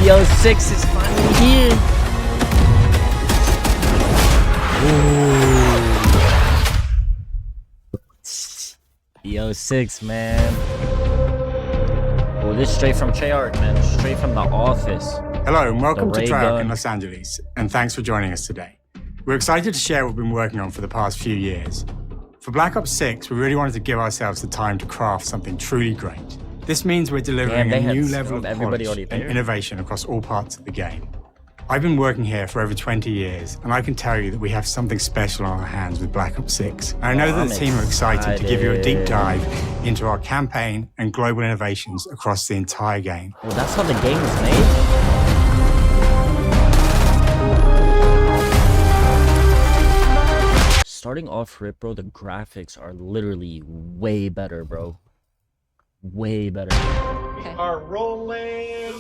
BO6 is finally here. Ooh. BO6, man. Oh, this is straight from Treyarch, man. Straight from the office. Hello and welcome to ray Treyarch gun. in Los Angeles, and thanks for joining us today. We're excited to share what we've been working on for the past few years. For Black Ops 6, we really wanted to give ourselves the time to craft something truly great. This means we're delivering a new level of polish and innovation across all parts of the game. I've been working here for over 20 years, and I can tell you that we have something special on our hands with Black Ops 6. And I know that the team are excited to give you a deep dive into our campaign and global innovations across the entire game. Well, that's how the game is made? Starting off rip, bro, the graphics are literally way better, bro. Way better. We are rolling.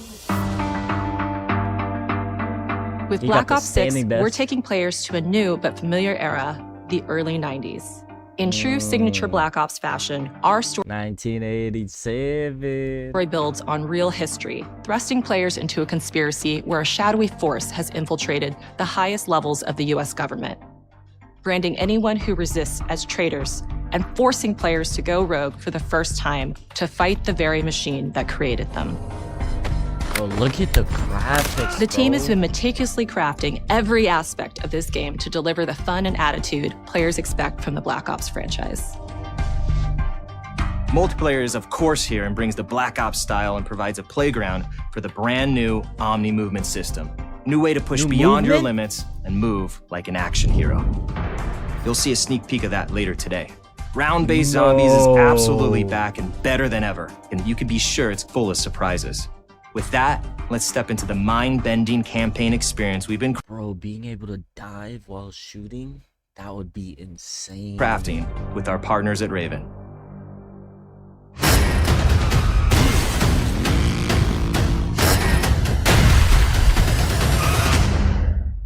With Black Ops 6, we're taking players to a new but familiar era, the early 90s. In true signature Black Ops fashion, our story 1987 builds on real history, thrusting players into a conspiracy where a shadowy force has infiltrated the highest levels of the US government, branding anyone who resists as traitors and forcing players to go rogue for the first time to fight the very machine that created them. Oh, look at the graphics, The team has been meticulously crafting every aspect of this game to deliver the fun and attitude players expect from the Black Ops franchise. Multiplayer is of course here and brings the Black Ops style and provides a playground for the brand new Omni movement system. New way to push beyond your limits and move like an action hero. You'll see a sneak peek of that later today. Round-based zombies is absolutely back and better than ever, and you can be sure it's full of surprises. With that, let's step into the mind-bending campaign experience we've been being able to dive while shooting, that would be insane. crafting with our partners at Raven.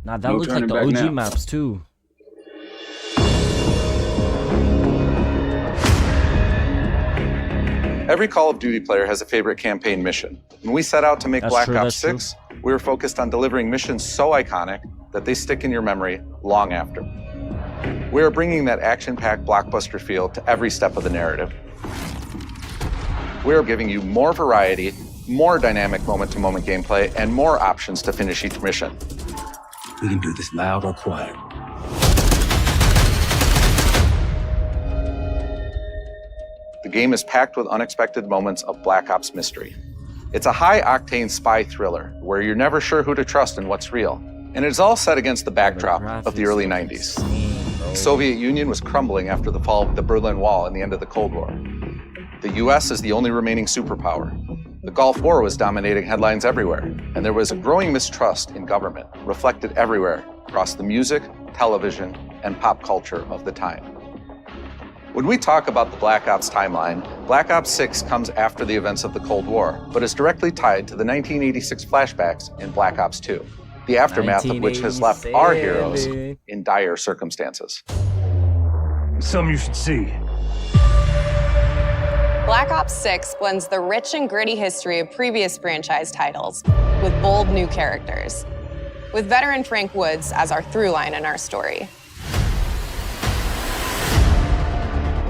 Now that looks like the OG maps too. Every Call of Duty player has a favorite campaign mission. When we set out to make Black Ops 6, we were focused on delivering missions so iconic that they stick in your memory long after. We are bringing that action-packed blockbuster feel to every step of the narrative. We are giving you more variety, more dynamic moment-to-moment gameplay, and more options to finish each mission. We can do this loud or quiet. The game is packed with unexpected moments of Black Ops mystery. It's a high-octane spy thriller where you're never sure who to trust and what's real. And it's all set against the backdrop of the early 90s. The Soviet Union was crumbling after the fall of the Berlin Wall and the end of the Cold War. The US is the only remaining superpower. The Gulf War was dominating headlines everywhere, and there was a growing mistrust in government, reflected everywhere across the music, television, and pop culture of the time. When we talk about the Black Ops timeline, Black Ops 6 comes after the events of the Cold War, but is directly tied to the 1986 flashbacks in Black Ops 2, the aftermath of which has left our heroes in dire circumstances. Something you should see. Black Ops 6 blends the rich and gritty history of previous franchise titles with bold new characters, with veteran Frank Woods as our through line in our story.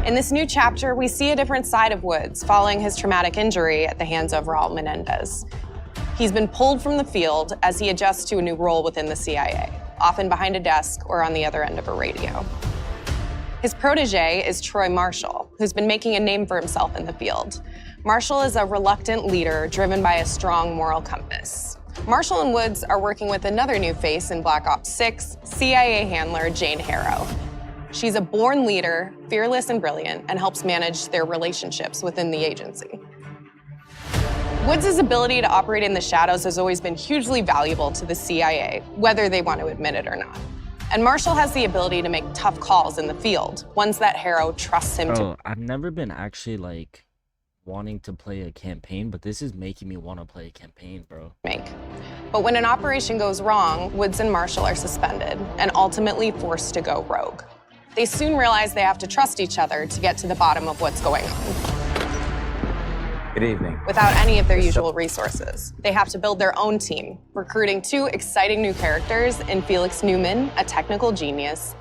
In this new chapter, we see a different side of Woods following his traumatic injury at the hands of Raul Menendez. He's been pulled from the field as he adjusts to a new role within the CIA, often behind a desk or on the other end of a radio. His protege is Troy Marshall, who's been making a name for himself in the field. Marshall is a reluctant leader driven by a strong moral compass. Marshall and Woods are working with another new face in Black Ops 6, CIA handler Jane Harrow. She's a born leader, fearless and brilliant, and helps manage their relationships within the agency. Woods' ability to operate in the shadows has always been hugely valuable to the CIA, whether they want to admit it or not. And Marshall has the ability to make tough calls in the field, ones that Harrow trusts him to. I've never been actually like wanting to play a campaign, but this is making me want to play a campaign, bro. But when an operation goes wrong, Woods and Marshall are suspended and ultimately forced to go rogue. They soon realize they have to trust each other to get to the bottom of what's going on. Good evening. without any of their usual resources. They have to build their own team, recruiting 2 exciting new characters in Felix Newman, a technical genius,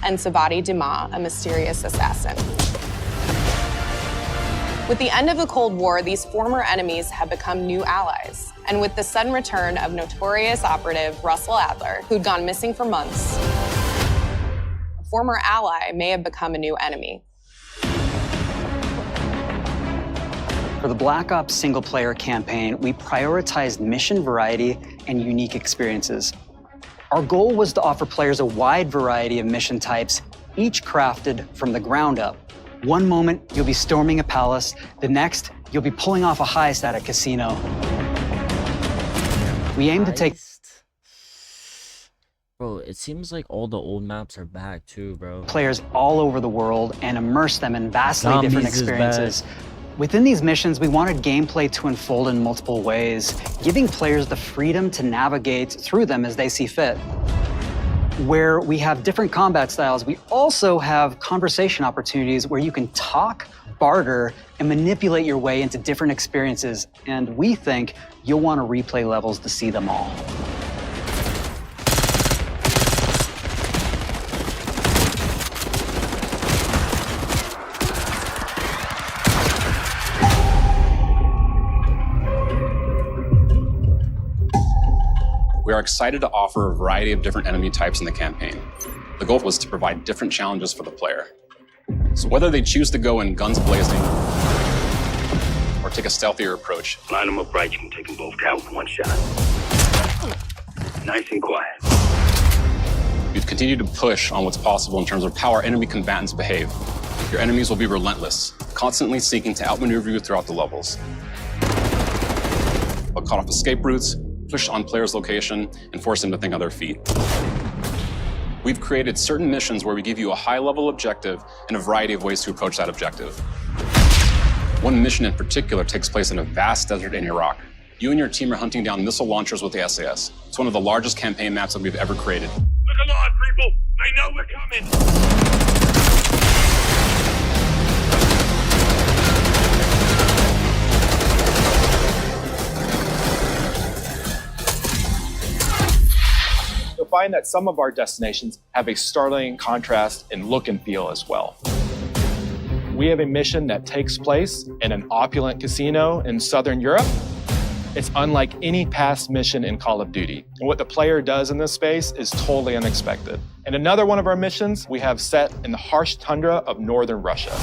and Savati Dima, a mysterious assassin. With the end of the Cold War, these former enemies have become new allies. And with the sudden return of notorious operative Russell Adler, who'd gone missing for months, a former ally may have become a new enemy. For the Black Ops single-player campaign, we prioritized mission variety and unique experiences. Our goal was to offer players a wide variety of mission types, each crafted from the ground up. One moment, you'll be storming a palace. The next, you'll be pulling off a heist at a casino. We aim to take... Bro, it seems like all the old maps are back too, bro. Players all over the world and immerse them in vastly different experiences. Within these missions, we wanted gameplay to unfold in multiple ways, giving players the freedom to navigate through them as they see fit. Where we have different combat styles, we also have conversation opportunities where you can talk, barter, and manipulate your way into different experiences. And we think you'll want to replay levels to see them all. We are excited to offer a variety of different enemy types in the campaign. The goal was to provide different challenges for the player. So whether they choose to go in guns blazing or take a stealthier approach. Line them up right, you can take them both down with one shot. Nice and quiet. We've continued to push on what's possible in terms of how our enemy combatants behave. Your enemies will be relentless, constantly seeking to outmaneuver you throughout the levels. They'll cut off escape routes, push on players' location, and force them to think on their feet. We've created certain missions where we give you a high-level objective and a variety of ways to approach that objective. One mission in particular takes place in a vast desert in Iraq. You and your team are hunting down missile launchers with the SAS. It's one of the largest campaign maps that we've ever created. Look alive, people! They know we're coming! You'll find that some of our destinations have a startling contrast in look and feel as well. We have a mission that takes place in an opulent casino in Southern Europe. It's unlike any past mission in Call of Duty. And what the player does in this space is totally unexpected. And another one of our missions we have set in the harsh tundra of northern Russia.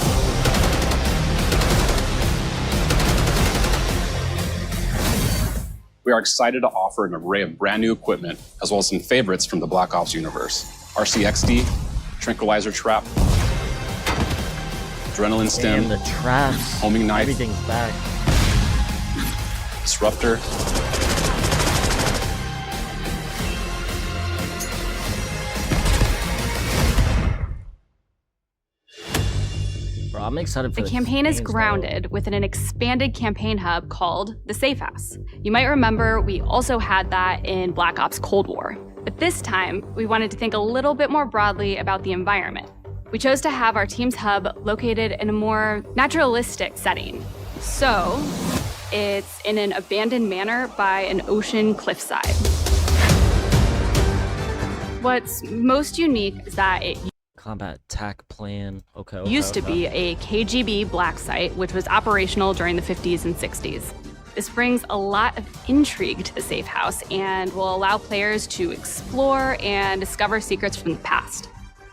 We are excited to offer an array of brand new equipment, as well as some favorites from the Black Ops universe. RCXD, Tranquilizer Trap, Adrenaline Stim, and the traps, Homing Knife, everything's back. Disruptor, Bro, I'm excited for the campaign is grounded within an expanded campaign hub called the Safe House. You might remember we also had that in Black Ops Cold War. But this time, we wanted to think a little bit more broadly about the environment. We chose to have our team's hub located in a more naturalistic setting. So, it's in an abandoned manor by an ocean cliffside. What's most unique is that it combat attack plan. Okay. used to be a KGB black site, which was operational during the 50s and 60s. This brings a lot of intrigue to the Safe House and will allow players to explore and discover secrets from the past.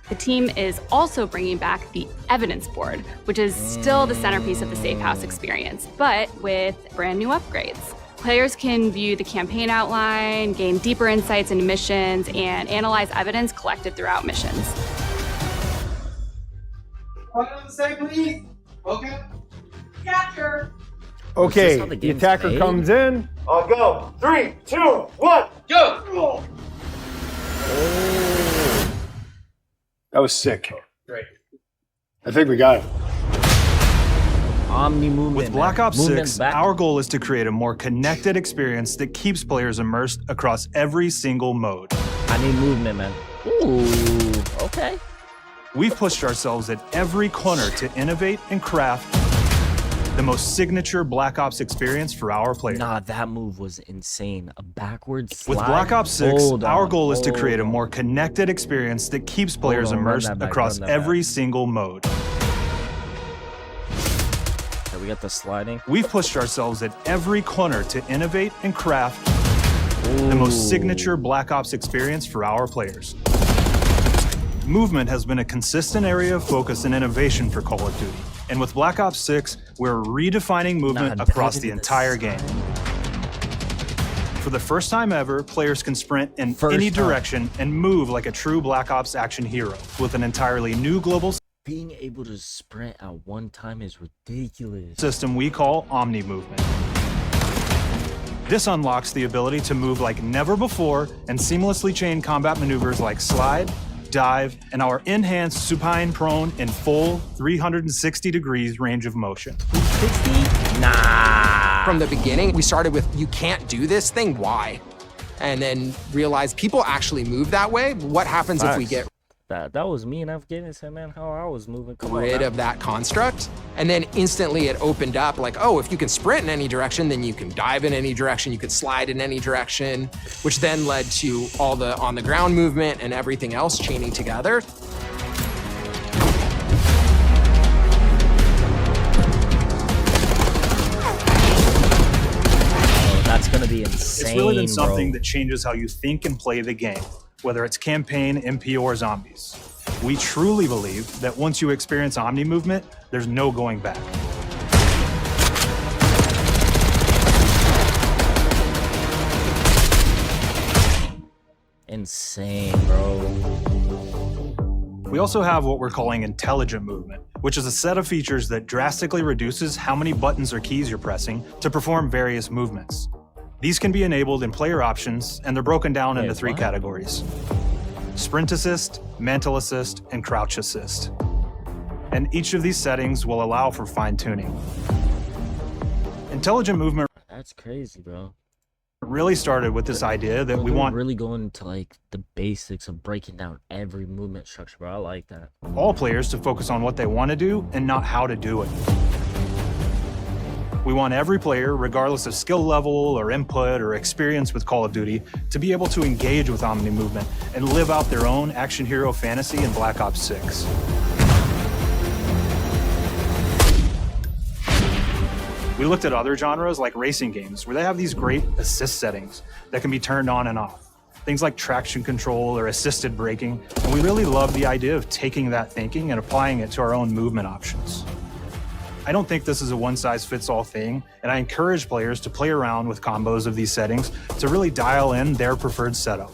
The team is also bringing back the evidence board, which is still the centerpiece of the Safe House experience, but with brand new upgrades. Players can view the campaign outline, gain deeper insights into missions, and analyze evidence collected throughout missions. Okay. Capture. Okay, the attacker comes in. I'll go. 3, 2, 1, go! That was sick. Great. I think we got it. Omni movement. With Black Ops 6, back. our goal is to create a more connected experience that keeps players immersed across every single mode. I need movement, man. Ooh, okay. We've pushed ourselves at every corner to innovate and craft the most signature Black Ops experience for our players. Nah, that move was insane. A backwards slide. With Black Ops 6, Hold our on, goal is to hold create a on. more connected experience that keeps players Hold on, run immersed that back, across run that every back. single mode. Okay, we got the sliding. We've pushed ourselves at every corner to innovate and craft the most signature Black Ops experience for our players. Movement has been a consistent area of focus and innovation for Call of Duty. And with Black Ops 6, we're redefining movement across the entire game. For the first time ever, players can sprint in any direction and move like a true Black Ops action hero with an entirely new global Being able to sprint at one time is ridiculous. system we call Omni Movement. This unlocks the ability to move like never before and seamlessly chain combat maneuvers like slide, dive, and our enhanced supine prone in full 360 degrees range of motion. 360? Nah. From the beginning, we started with, you can't do this thing, why? And then realized people actually move that way. What happens if we get That was me in Afghanistan, man, how I was moving. Come rid on, of that construct? And then instantly it opened up like, oh, if you can sprint in any direction, then you can dive in any direction, you can slide in any direction, which then led to all the on the ground movement and everything else chaining together. That's gonna be insane. It's really been something that changes how you think and play the game, whether it's campaign, MP, or zombies. We truly believe that once you experience Omni Movement, there's no going back. Insane, bro. We also have what we're calling intelligent movement, which is a set of features that drastically reduces how many buttons or keys you're pressing to perform various movements. These can be enabled in player options, and they're broken down into three categories: sprint assist, mantle assist, and crouch assist. And each of these settings will allow for fine-tuning. Intelligent movement That's crazy, bro. really started with this idea that we want really going into like the basics of breaking down every movement structure, bro. I like that. all players to focus on what they want to do and not how to do it. We want every player, regardless of skill level or input or experience with Call of Duty, to be able to engage with Omni Movement and live out their own action hero fantasy in Black Ops 6. We looked at other genres like racing games, where they have these great assist settings that can be turned on and off. Things like traction control or assisted braking, and we really love the idea of taking that thinking and applying it to our own movement options. I don't think this is a one-size-fits-all thing, and I encourage players to play around with combos of these settings to really dial in their preferred setup.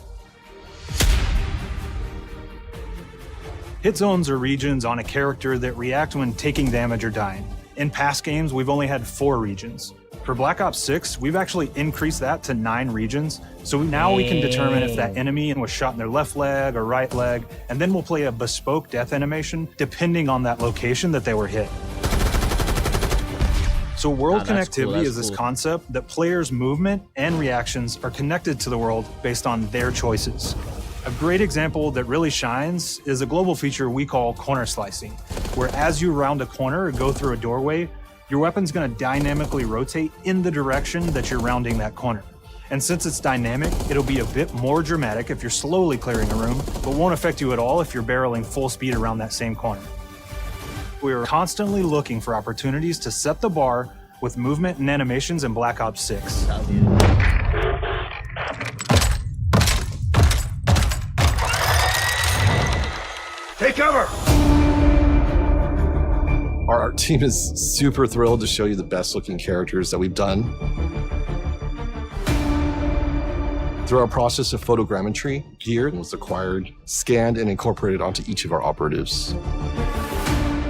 Hit zones are regions on a character that react when taking damage or dying. In past games, we've only had 4 regions. For Black Ops 6, we've actually increased that to 9 regions, so now we can determine if that enemy was shot in their left leg or right leg, and then we'll play a bespoke death animation depending on that location that they were hit. So world connectivity is this concept that players' movement and reactions are connected to the world based on their choices. A great example that really shines is a global feature we call corner slicing, where as you round a corner or go through a doorway, your weapon's gonna dynamically rotate in the direction that you're rounding that corner. And since it's dynamic, it'll be a bit more dramatic if you're slowly clearing a room, but won't affect you at all if you're barreling full speed around that same corner. We are constantly looking for opportunities to set the bar with movement and animations in Black Ops 6. Take cover! Our art team is super thrilled to show you the best looking characters that we've done. Through our process of photogrammetry, gear was acquired, scanned, and incorporated onto each of our operatives.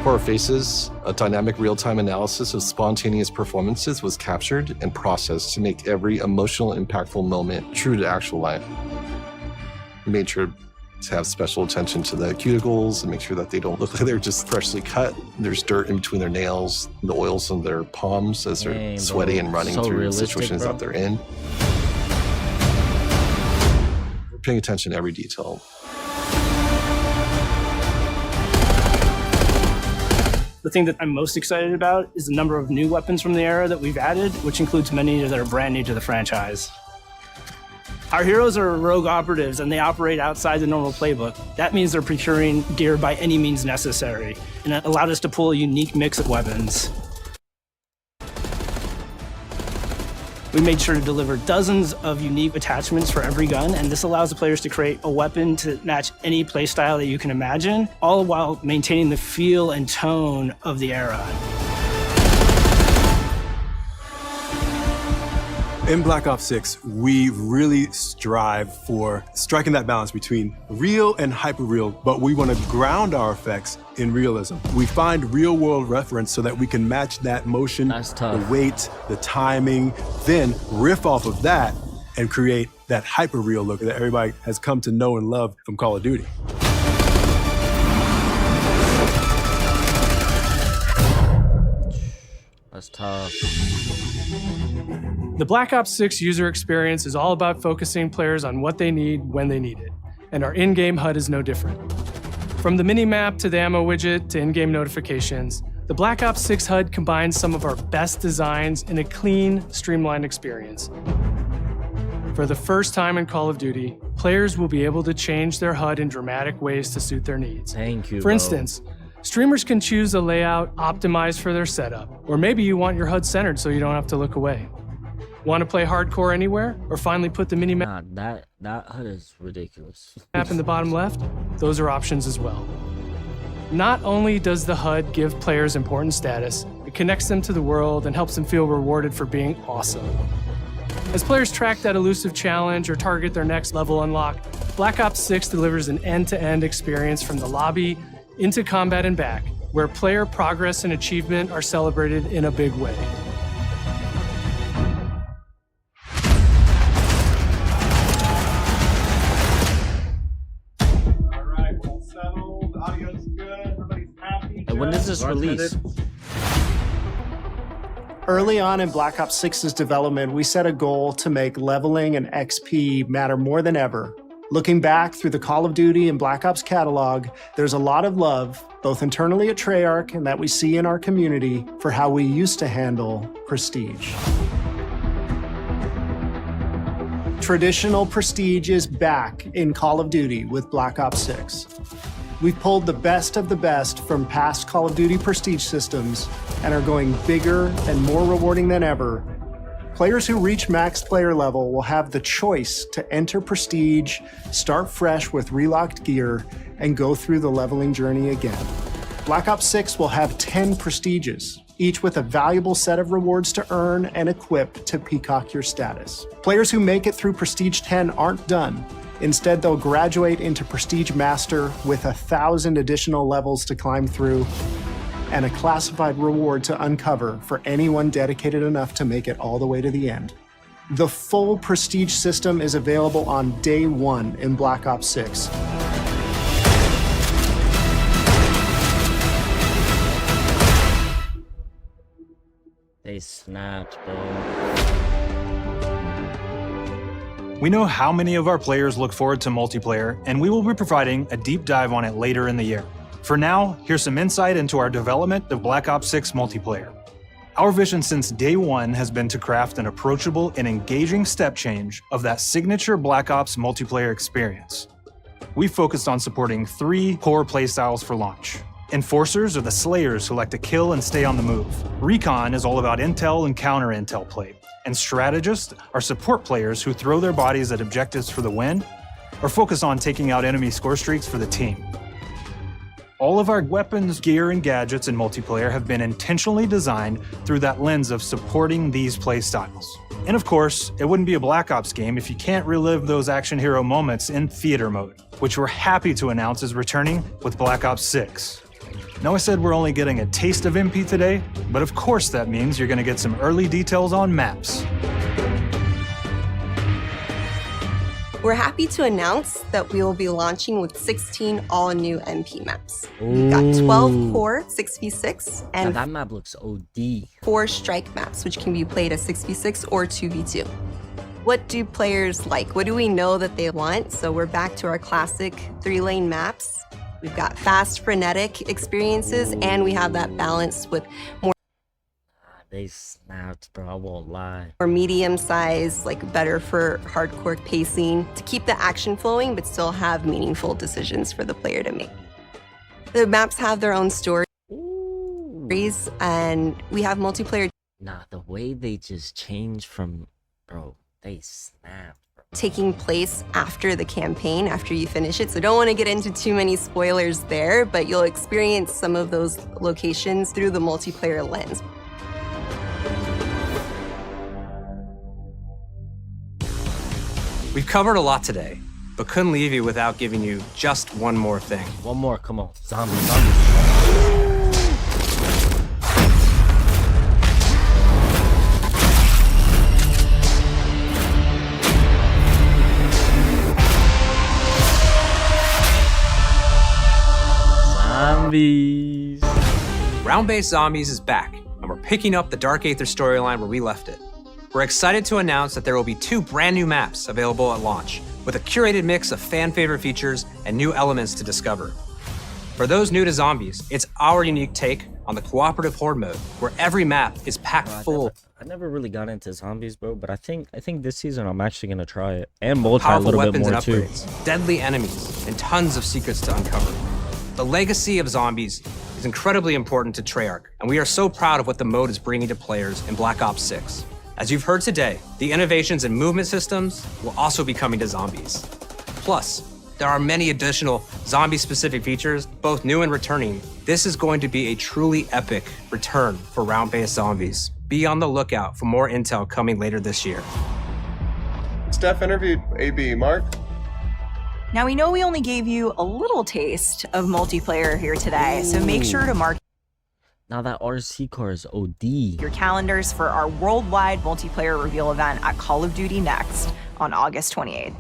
For our faces, a dynamic real-time analysis of spontaneous performances was captured and processed to make every emotional, impactful moment true to actual life. We made sure to have special attention to the cuticles and make sure that they don't look like they're just freshly cut. There's dirt in between their nails, the oils on their palms as they're sweaty and running through the situations that they're in. We're paying attention to every detail. The thing that I'm most excited about is the number of new weapons from the era that we've added, which includes many that are brand new to the franchise. Our heroes are rogue operatives and they operate outside the normal playbook. That means they're procuring gear by any means necessary, and it allowed us to pull a unique mix of weapons. We made sure to deliver dozens of unique attachments for every gun, and this allows the players to create a weapon to match any playstyle that you can imagine, all while maintaining the feel and tone of the era. In Black Ops 6, we really strive for striking that balance between real and hyper-real, but we want to ground our effects in realism. We find real-world reference so that we can match that motion, the weight, the timing, then riff off of that and create that hyper-real look that everybody has come to know and love from Call of Duty. That's tough. The Black Ops 6 user experience is all about focusing players on what they need when they need it, and our in-game HUD is no different. From the mini-map to the ammo widget to in-game notifications, the Black Ops 6 HUD combines some of our best designs in a clean, streamlined experience. For the first time in Call of Duty, players will be able to change their HUD in dramatic ways to suit their needs. Thank you, For instance, streamers can choose a layout optimized for their setup, or maybe you want your HUD centered so you don't have to look away. Want to play hardcore anywhere, or finally put the mini-map that HUD is ridiculous. in the bottom left? Those are options as well. Not only does the HUD give players important status, it connects them to the world and helps them feel rewarded for being awesome. As players track that elusive challenge or target their next level unlock, Black Ops 6 delivers an end-to-end experience from the lobby into combat and back, where player progress and achievement are celebrated in a big way. And when does this release? Early on in Black Ops 6's development, we set a goal to make leveling and XP matter more than ever. Looking back through the Call of Duty and Black Ops catalog, there's a lot of love, both internally at Treyarch and that we see in our community, for how we used to handle prestige. Traditional prestige is back in Call of Duty with Black Ops 6. We've pulled the best of the best from past Call of Duty prestige systems and are going bigger and more rewarding than ever. Players who reach max player level will have the choice to enter prestige, start fresh with relocked gear, and go through the leveling journey again. Black Ops 6 will have 10 prestiges, each with a valuable set of rewards to earn and equip to peacock your status. Players who make it through Prestige 10 aren't done. Instead, they'll graduate into Prestige Master with 1,000 additional levels to climb through and a classified reward to uncover for anyone dedicated enough to make it all the way to the end. The full Prestige system is available on day one in Black Ops 6. They snapped, bro. We know how many of our players look forward to multiplayer, and we will be providing a deep dive on it later in the year. For now, here's some insight into our development of Black Ops 6 multiplayer. Our vision since day one has been to craft an approachable and engaging step change of that signature Black Ops multiplayer experience. We focused on supporting 3 core playstyles for launch. Enforcers are the slayers who like to kill and stay on the move. Recon is all about intel and counter-intel play. And strategists are support players who throw their bodies at objectives for the win or focus on taking out enemy score streaks for the team. All of our weapons, gear, and gadgets in multiplayer have been intentionally designed through that lens of supporting these play styles. And of course, it wouldn't be a Black Ops game if you can't relive those action hero moments in theater mode, which we're happy to announce is returning with Black Ops 6. Now I said we're only getting a taste of MP today, but of course that means you're gonna get some early details on maps. We're happy to announce that we will be launching with 16 all-new MP maps. We've got 12 core 6v6 and that map looks OD. 4 strike maps, which can be played as 6v6 or 2v2. What do players like? What do we know that they want? So we're back to our classic 3-lane maps. We've got fast, frenetic experiences, and we have that balance with more. They snapped, bro. I won't lie. Or medium size, like better for hardcore pacing to keep the action flowing, but still have meaningful decisions for the player to make. The maps have their own stories, and we have multiplayer. Nah, the way they just changed from, bro, they snapped. Taking place after the campaign, after you finish it. So don't want to get into too many spoilers there, but you'll experience some of those locations through the multiplayer lens. We've covered a lot today, but couldn't leave you without giving you just one more thing. One more, come on. Zombies. Zombies. Round-based Zombies is back, and we're picking up the Dark Aether storyline where we left it. We're excited to announce that there will be 2 brand new maps available at launch, with a curated mix of fan-favorite features and new elements to discover. For those new to Zombies, it's our unique take on the cooperative horde mode, where every map is packed full. I never really got into Zombies, bro, but I think this season I'm actually gonna try it. And multi a Powerful little bit weapons more and too. upgrades, deadly enemies, and tons of secrets to uncover. The legacy of Zombies is incredibly important to Treyarch, and we are so proud of what the mode is bringing to players in Black Ops 6. As you've heard today, the innovations in movement systems will also be coming to Zombies. Plus, there are many additional zombie-specific features, both new and returning. This is going to be a truly epic return for round-based Zombies. Be on the lookout for more intel coming later this year. Steph interviewed AB. Mark? Now, we know we only gave you a little taste of multiplayer here today, so make sure to mark Now that RC car is OD. your calendars for our worldwide multiplayer reveal event at Call of Duty Next on August 28th.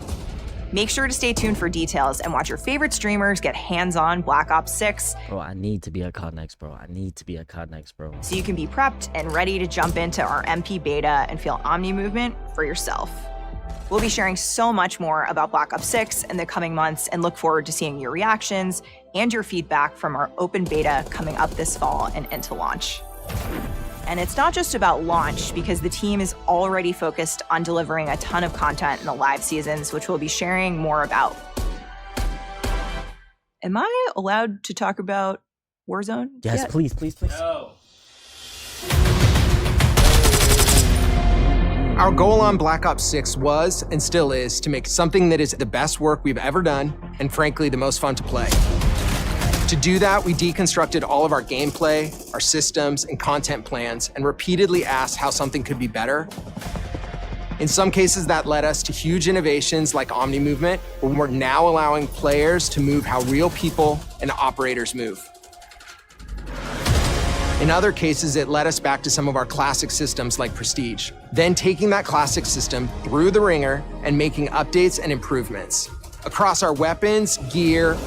Make sure to stay tuned for details and watch your favorite streamers get hands-on Black Ops 6. Bro, I need to be a COD Next, bro. I need to be a COD Next, bro. So you can be prepped and ready to jump into our MP beta and feel Omni movement for yourself. We'll be sharing so much more about Black Ops 6 in the coming months and look forward to seeing your reactions and your feedback from our open beta coming up this fall and into launch. And it's not just about launch, because the team is already focused on delivering a ton of content in the live seasons, which we'll be sharing more about. Am I allowed to talk about Warzone? Yes, yet? please. No. Our goal on Black Ops 6 was, and still is, to make something that is the best work we've ever done, and frankly, the most fun to play. To do that, we deconstructed all of our gameplay, our systems, and content plans, and repeatedly asked how something could be better. In some cases, that led us to huge innovations like Omni movement, where we're now allowing players to move how real people and operators move. In other cases, it led us back to some of our classic systems like Prestige, then taking that classic system through the ringer and making updates and improvements across our weapons, gear,